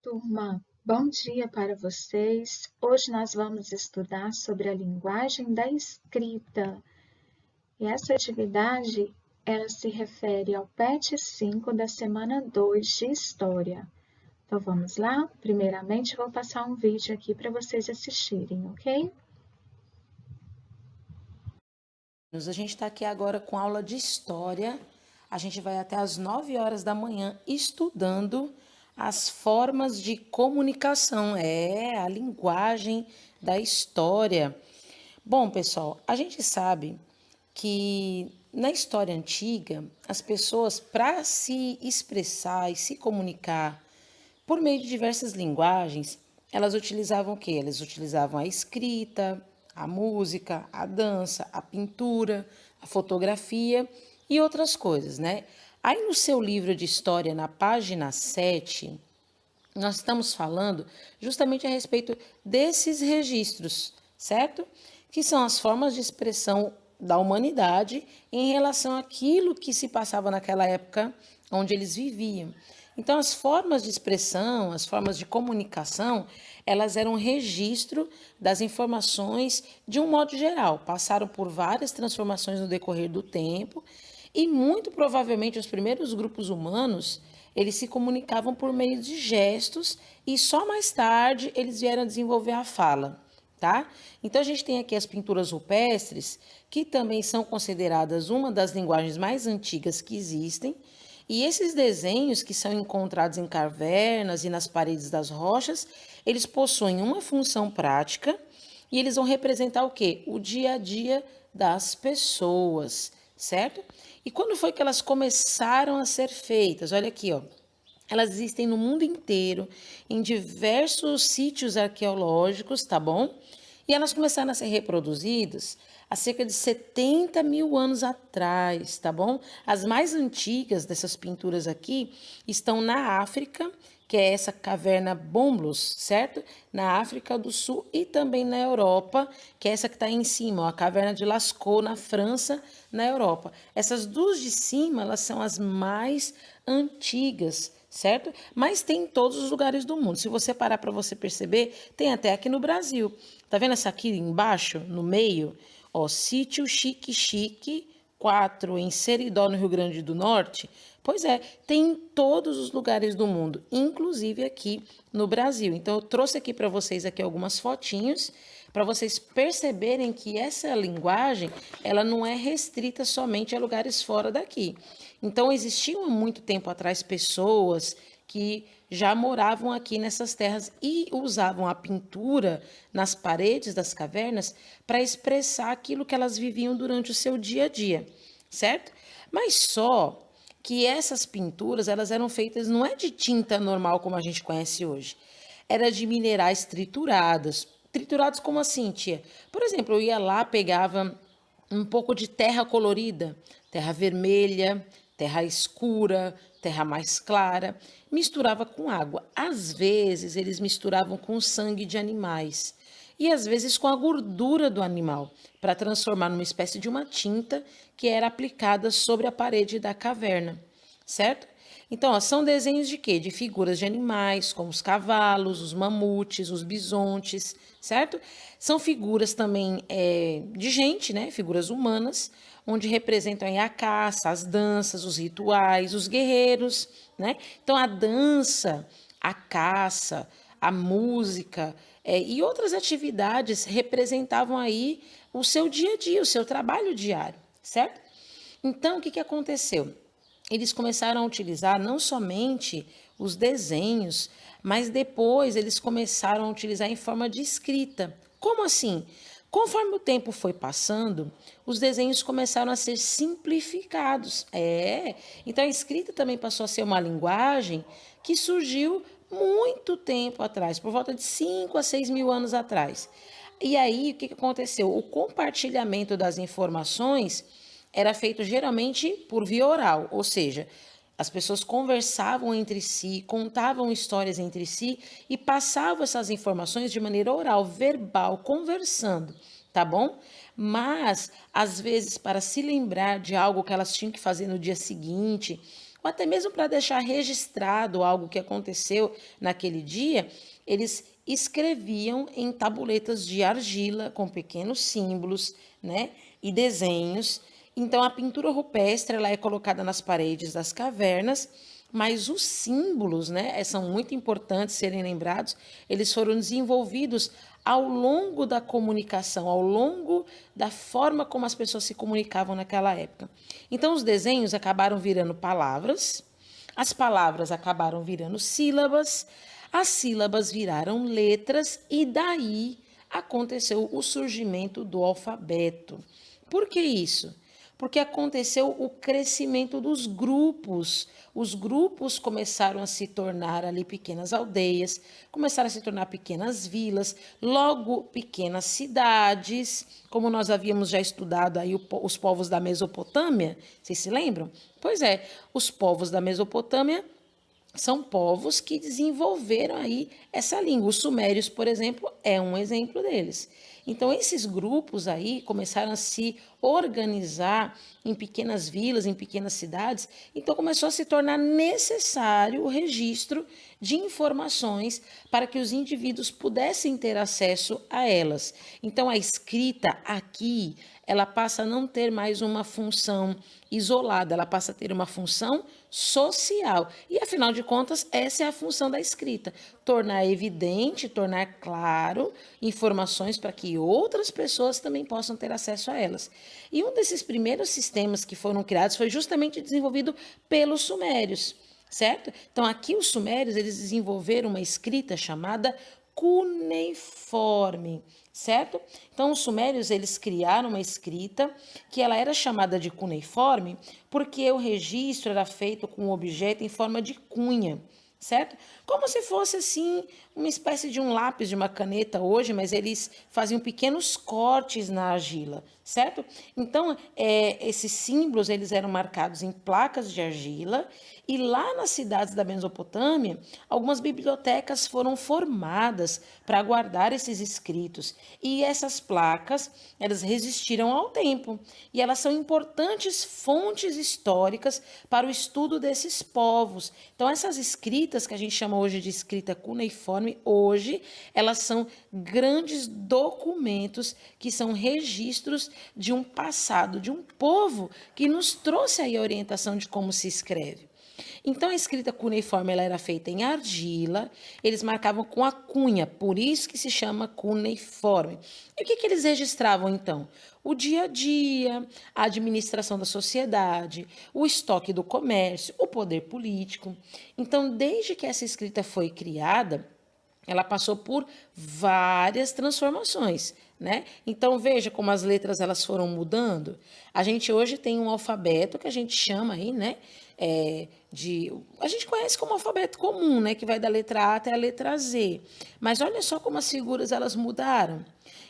Turma, bom dia para vocês. Hoje nós vamos estudar sobre a linguagem da escrita. E essa atividade, ela se refere ao PET 5 da semana 2 de História. Então vamos lá? Primeiramente, vou passar um vídeo aqui para vocês assistirem, ok? A gente está aqui agora com aula de história. A gente vai até às 9 horas da manhã estudando as formas de comunicação, a linguagem da história. Bom, pessoal, a gente sabe que na história antiga, as pessoas, para se expressar e se comunicar por meio de diversas linguagens, elas utilizavam o quê? Elas utilizavam a escrita, a música, a dança, a pintura, a fotografia e outras coisas, né? Aí no seu livro de história, na página 7, nós estamos falando justamente a respeito desses registros, certo? Que são as formas de expressão da humanidade em relação àquilo que se passava naquela época onde eles viviam. Então, as formas de expressão, as formas de comunicação, elas eram um registro das informações de um modo geral, passaram por várias transformações no decorrer do tempo e muito provavelmente os primeiros grupos humanos, eles se comunicavam por meio de gestos e só mais tarde eles vieram a desenvolver a fala, tá? Então a gente tem aqui as pinturas rupestres, que também são consideradas uma das linguagens mais antigas que existem, e esses desenhos que são encontrados em cavernas e nas paredes das rochas, eles possuem uma função prática e eles vão representar o quê? O dia a dia das pessoas, certo? E quando foi que elas começaram a ser feitas? Olha aqui, ó. Elas existem no mundo inteiro, em diversos sítios arqueológicos, tá bom? E elas começaram a ser reproduzidas há cerca de 70 mil anos atrás, tá bom? As mais antigas dessas pinturas aqui estão na África, que é essa caverna Bomblos, certo? Na África do Sul e também na Europa, que é essa que está em cima, ó, a caverna de Lascaux, na França, na Europa. Essas duas de cima, elas são as mais antigas, certo? Mas tem em todos os lugares do mundo. Se você parar para você perceber, tem até aqui no Brasil. Tá vendo essa aqui embaixo, no meio? Ó, Sítio Chique Chique 4, em Seridó, no Rio Grande do Norte. Pois é, tem em todos os lugares do mundo, inclusive aqui no Brasil. Então eu trouxe aqui para vocês aqui algumas fotinhos para vocês perceberem que essa linguagem, ela não é restrita somente a lugares fora daqui. Então existiam há muito tempo atrás pessoas que já moravam aqui nessas terras e usavam a pintura nas paredes das cavernas para expressar aquilo que elas viviam durante o seu dia a dia, certo? Mas só que essas pinturas, elas eram feitas não é de tinta normal como a gente conhece hoje. Era de minerais triturados. Triturados como assim, tia? Por exemplo, eu ia lá, pegava um pouco de terra colorida, terra vermelha, terra escura, terra mais clara, misturava com água. Às vezes eles misturavam com sangue de animais e às vezes com a gordura do animal, para transformar numa espécie de uma tinta que era aplicada sobre a parede da caverna, certo? Então, ó, são desenhos de quê? De figuras de animais, como os cavalos, os mamutes, os bisontes, certo? São figuras também de gente, né? Figuras humanas, onde representam aí a caça, as danças, os rituais, os guerreiros, né? Então, a dança, a caça, a música e outras atividades representavam aí o seu dia a dia, o seu trabalho diário, certo? Então, o que aconteceu? Eles começaram a utilizar não somente os desenhos, mas depois eles começaram a utilizar em forma de escrita. Como assim? Conforme o tempo foi passando, os desenhos começaram a ser simplificados. Então a escrita também passou a ser uma linguagem que surgiu muito tempo atrás, por volta de 5 a 6 mil anos atrás. E aí, o que aconteceu? O compartilhamento das informações era feito geralmente por via oral, ou seja, as pessoas conversavam entre si, contavam histórias entre si e passavam essas informações de maneira oral, verbal, conversando, tá bom? Mas, às vezes, para se lembrar de algo que elas tinham que fazer no dia seguinte, ou até mesmo para deixar registrado algo que aconteceu naquele dia, eles escreviam em tabuletas de argila com pequenos símbolos, né, e desenhos. Então a pintura rupestre ela é colocada nas paredes das cavernas, mas os símbolos, né, são muito importantes serem lembrados, eles foram desenvolvidos ao longo da comunicação, ao longo da forma como as pessoas se comunicavam naquela época. Então os desenhos acabaram virando palavras, as palavras acabaram virando sílabas, as sílabas viraram letras e daí aconteceu o surgimento do alfabeto. Por que isso? Porque aconteceu o crescimento dos grupos. Os grupos começaram a se tornar ali pequenas aldeias, começaram a se tornar pequenas vilas, logo pequenas cidades, como nós havíamos já estudado aí os povos da Mesopotâmia, vocês se lembram? Pois é, os povos da Mesopotâmia são povos que desenvolveram aí essa língua. Os sumérios, por exemplo, é um exemplo deles. Então, esses grupos aí começaram a se organizar em pequenas vilas, em pequenas cidades. Então, começou a se tornar necessário o registro de informações para que os indivíduos pudessem ter acesso a elas. Então, a escrita aqui, ela passa a não ter mais uma função isolada, ela passa a ter uma função social. E, afinal de contas, essa é a função da escrita: tornar evidente, tornar claro informações para que outras pessoas também possam ter acesso a elas. E um desses primeiros sistemas que foram criados foi justamente desenvolvido pelos sumérios, certo? Então, aqui os sumérios, eles desenvolveram uma escrita chamada cuneiforme, certo? Então, os sumérios, eles criaram uma escrita que ela era chamada de cuneiforme porque o registro era feito com o objeto em forma de cunha, certo? Como se fosse, assim, uma espécie de um lápis, de uma caneta hoje, mas eles faziam pequenos cortes na argila, certo? Então, esses símbolos, eles eram marcados em placas de argila e lá nas cidades da Mesopotâmia, algumas bibliotecas foram formadas para guardar esses escritos. E essas placas, elas resistiram ao tempo e elas são importantes fontes históricas para o estudo desses povos. Então, essas escritas que a gente chama hoje de escrita cuneiforme, hoje, elas são grandes documentos que são registros de um passado, de um povo que nos trouxe aí a orientação de como se escreve. Então, a escrita cuneiforme ela era feita em argila, eles marcavam com a cunha, por isso que se chama cuneiforme. E o que eles registravam, então? O dia a dia, a administração da sociedade, o estoque do comércio, o poder político. Então, desde que essa escrita foi criada, ela passou por várias transformações, né? Então veja como as letras elas foram mudando. A gente hoje tem um alfabeto que a gente chama aí, né? A gente conhece como alfabeto comum, né? Que vai da letra A até a letra Z. Mas olha só como as figuras elas mudaram.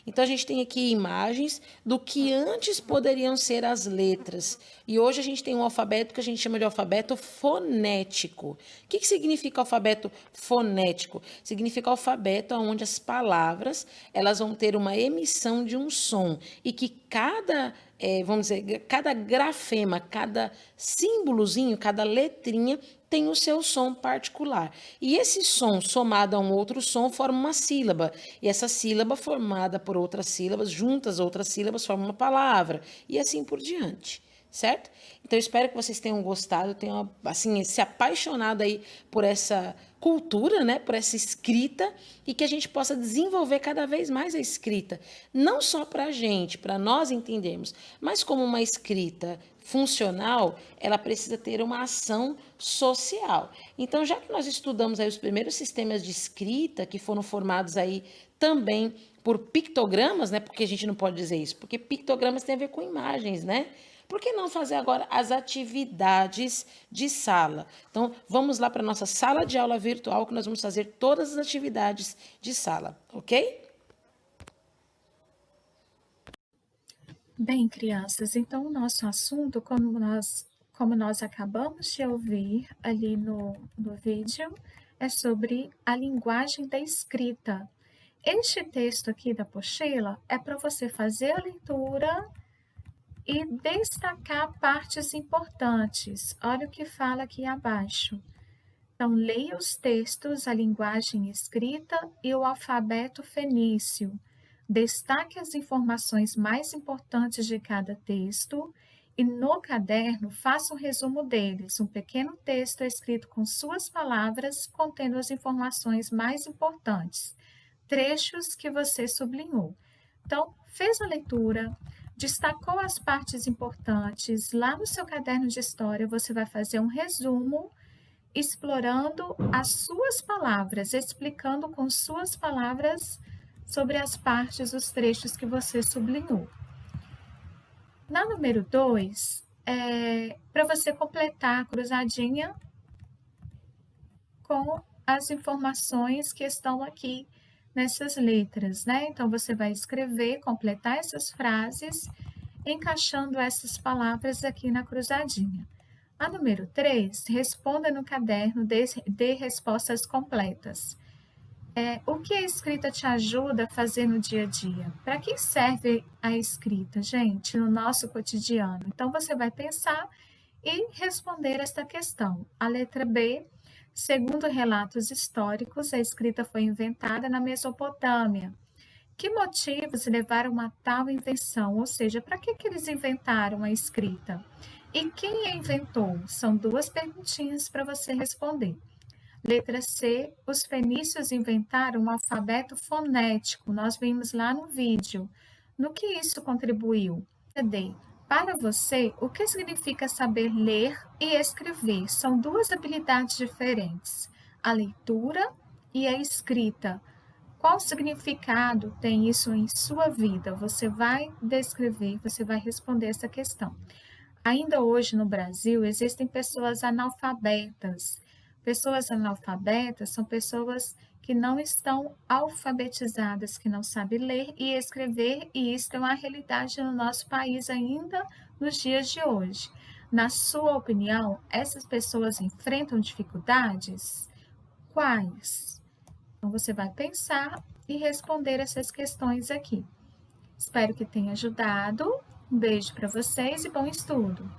Então a gente tem aqui imagens do que antes poderiam ser as letras. E hoje a gente tem um alfabeto que a gente chama de alfabeto fonético. O que significa alfabeto fonético? Significa alfabeto onde as palavras elas vão ter uma emissão de um som e que vamos dizer, cada grafema, cada símbolozinho, cada letrinha tem o seu som particular. E esse som somado a um outro som forma uma sílaba. E essa sílaba formada por outras sílabas, juntas outras sílabas, forma uma palavra. E assim por diante, certo? Então, eu espero que vocês tenham gostado, tenham, assim, se apaixonado aí por essa cultura, né? Por essa escrita e que a gente possa desenvolver cada vez mais a escrita. Não só para a gente, para nós entendermos, mas como uma escrita funcional, ela precisa ter uma ação social. Então, já que nós estudamos aí os primeiros sistemas de escrita que foram formados aí também por pictogramas, né? Porque a gente não pode dizer isso, porque pictogramas tem a ver com imagens, né? Por que não fazer agora as atividades de sala? Então, vamos lá para a nossa sala de aula virtual, que nós vamos fazer todas as atividades de sala, ok? Bem, crianças, então o nosso assunto, como nós acabamos de ouvir ali no vídeo, é sobre a linguagem da escrita. Este texto aqui da apostila é para você fazer a leitura e destacar partes importantes. Olha o que fala aqui abaixo. Então, leia os textos, a linguagem escrita e o alfabeto fenício. Destaque as informações mais importantes de cada texto e no caderno faça um resumo deles. Um pequeno texto escrito com suas palavras, contendo as informações mais importantes, trechos que você sublinhou. Então, fez a leitura, destacou as partes importantes. Lá no seu caderno de história, você vai fazer um resumo explorando as suas palavras, explicando com suas palavras sobre as partes, os trechos que você sublinhou. Na número 2, para você completar a cruzadinha com as informações que estão aqui nessas letras, né? Então, você vai escrever, completar essas frases, encaixando essas palavras aqui na cruzadinha. A número 3, responda no caderno, dê respostas completas. O que a escrita te ajuda a fazer no dia a dia? Para que serve a escrita, gente, no nosso cotidiano? Então, você vai pensar e responder esta questão. A letra B, segundo relatos históricos, a escrita foi inventada na Mesopotâmia. Que motivos levaram a tal invenção? Ou seja, para que eles inventaram a escrita? E quem a inventou? São duas perguntinhas para você responder. Letra C, os fenícios inventaram um alfabeto fonético. Nós vimos lá no vídeo. No que isso contribuiu? D, para você, o que significa saber ler e escrever? São duas habilidades diferentes. A leitura e a escrita. Qual significado tem isso em sua vida? Você vai descrever, você vai responder essa questão. Ainda hoje no Brasil existem pessoas analfabetas. Pessoas analfabetas são pessoas que não estão alfabetizadas, que não sabem ler e escrever, e isso é uma realidade no nosso país ainda nos dias de hoje. Na sua opinião, essas pessoas enfrentam dificuldades? Quais? Então, você vai pensar e responder essas questões aqui. Espero que tenha ajudado. Um beijo para vocês e bom estudo!